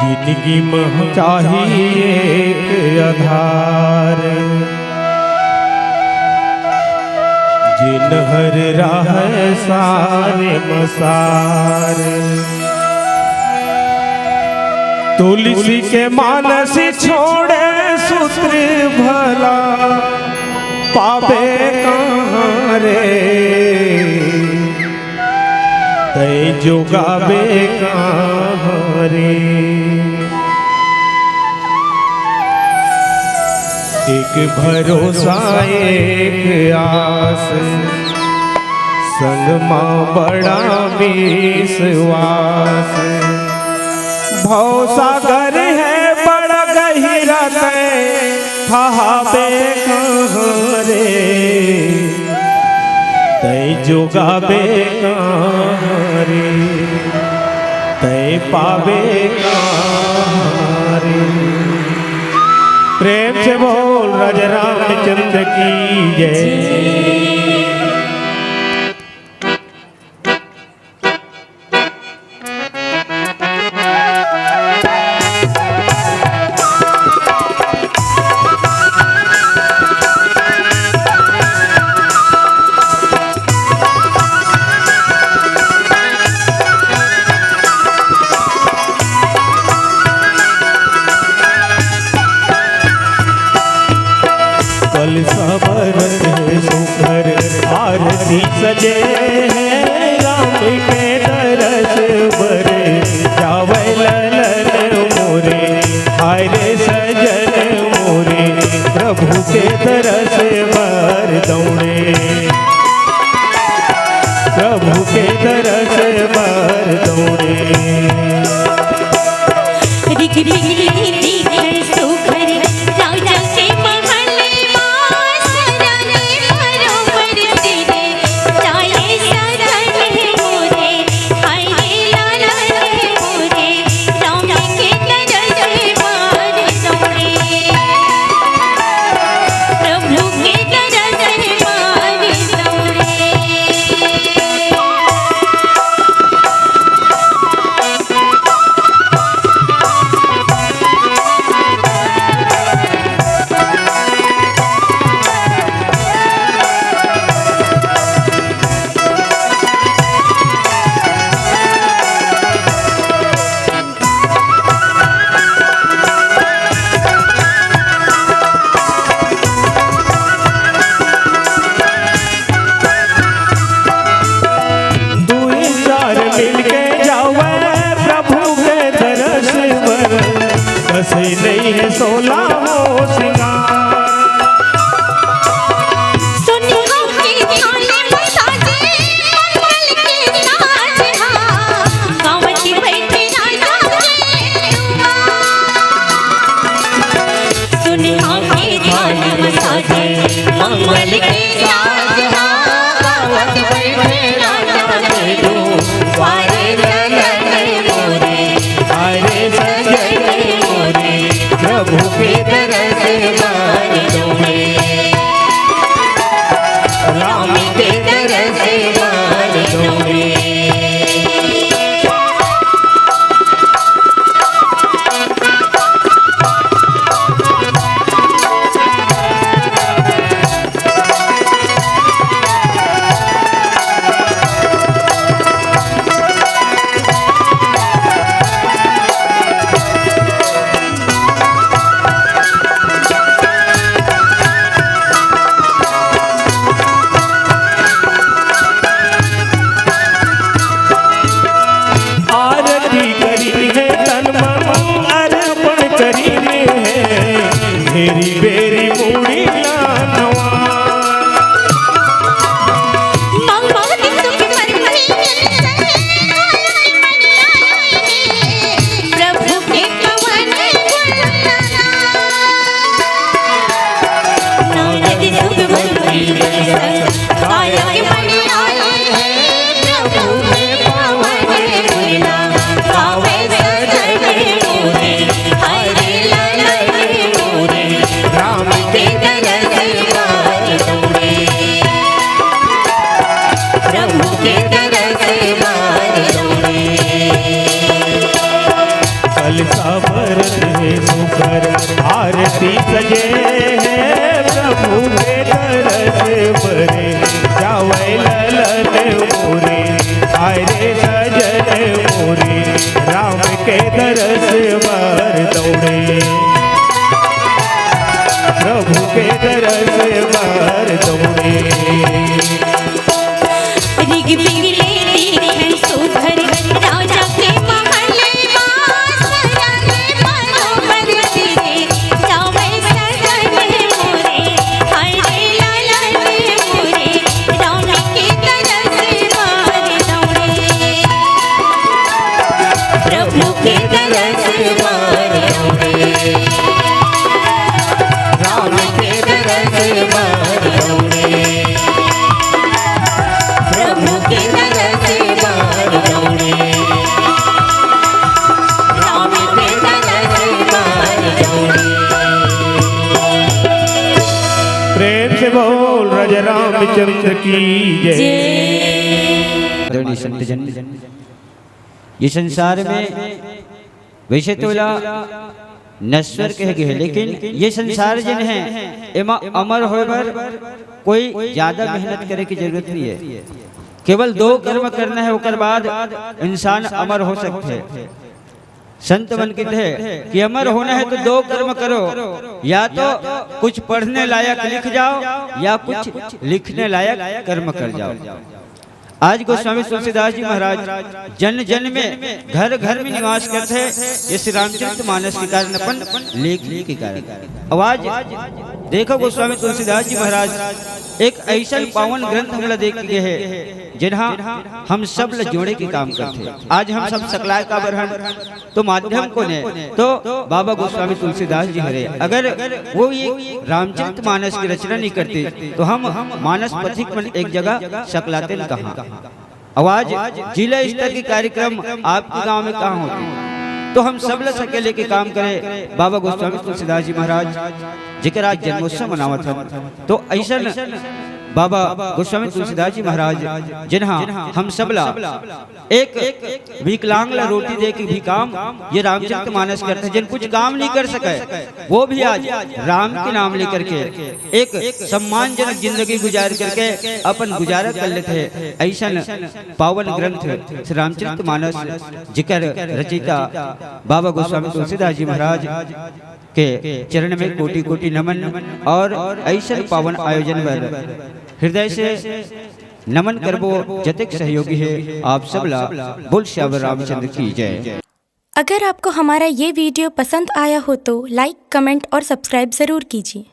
जिंदगी में चाहिए एक आधार, जिन हर राह सारे मसार। तुलसी के मानस छोड़े सूत्र भला पावे कहाँ रे, तय जोगावे कहाँ रे। एक भरोसा एक आस, संग माँ बड़ा विश्वास। भव सागर है बड़ा गहिरा तय थावे कहाँ रे, तय जोगावे कहाँ रे, तय पावे कहाँ रे। प्रेम से बोल राजा रामचंद्र की जय। सुखर आरती सजे हैं राम के तरस बरे, जावे ललन मोरे हायरे सजन मोरे, प्रभु के तरस बर दौड़े, प्रभु के तरस बर दौड़े। नहीं है 16 हो सिंगार, सुनिया के थाने में साजे मंगल के साज, गाँव की बैठी राजा सुनिया के थाने में साजे मंगल के साज, गाँव की बैठी राजा वारे ललन मोरे हायरे सजन मोरे, प्रभु के तरस बर दौड़े, राम के तरस बर दौड़े। बेरी बेरी मुड़ी लानवा, प्रभु के कवन राम सजे हैं प्रभु के दरस भरे जावे ललन मोरे आए रे सजन मोरे राम के दरस बार दौड़े प्रभु के दरस बार दौड़े ऋग बिगले दिखे सुधर राजा के महल बासराने मनोहर दिरे जावे सजन मोरे हाय रे ललन मोरे राम के दरस बार दौड़े प्रभु के दरस बार दौड़े राम के दरस बार दौड़े प्रभु के दरस बार दौड़े राम के दरस बार दौड़े प्रेम से बोल राजा रामचंद्र की जय। आदरणीय संतजन, ये संसार में वैसे तो नश्वर कह गए, लेकिन ये संसार जन है एमा अमर होए पर कोई ज्यादा मेहनत करे की जरूरत नहीं है। केवल 2 कर्म करना है, उसके बाद इंसान अमर हो सकते हैं। संत मन कहते हैं कि अमर होना है तो 2 कर्म करो, या तो कुछ पढ़ने लायक लिख जाओ या कुछ लिखने लायक कर्म कर जाओ। आज गोस्वामी तुलसीदास जी महाराज जन जन में घर घर में निवास करते हैं, ये श्री रामचरित मानस के कारण अपन लेखनी के कारण। आवाज देखो गोस्वामी तुलसीदास जी महाराज एक ऐसा पावन ग्रंथ हमला देख गए है जिन्हा हम सब ल जोड़े के काम करते हैं। आज हम सब सकलाय का बरहन तो माध्यम को ने तो बाबा गोस्वामी तुलसीदास जी हरे, अगर वो ये रामचरित मानस की रचना नहीं करते तो हम मानस पथिक मन एक जगह सकलाते न कहाँ। आवाज जिला स्तर के कार्यक्रम आपके गांव में कहाँ होते, तो हम सब ल सकेले के काम करे। बाबा गोस्वामी तुलसीदास जी महाराज जिकर आज जन्मोत्सव मनावत हम, तो ऐसा बाबा गोस्वामी तुलसीदास जी महाराज जिन्हा हम सबला एक विकलांग ला रोटी दे के भी काम ये रामचरित मानस करते हैं। जिन कुछ काम नहीं कर सके वो भी आज राम के नाम लेकर के एक सम्मानजनक जिंदगी गुजार करके अपन गुजारा कर लेते हैं। ऐसा पावन ग्रंथ श्री रामचरित मानस जिकर रचयिता बाबा गोस्वामी तुलसीदास जी महाराज के चरण में कोटि कोटि नमन, और ऐसा पावन आयोजन पर हृदय से नमन करबो जतिक सहयोगी है आप सबला। बोल श्यावर रामचंद्र की जय। अगर आपको हमारा ये वीडियो पसंद आया हो तो लाइक, कमेंट और सब्सक्राइब ज़रूर कीजिए।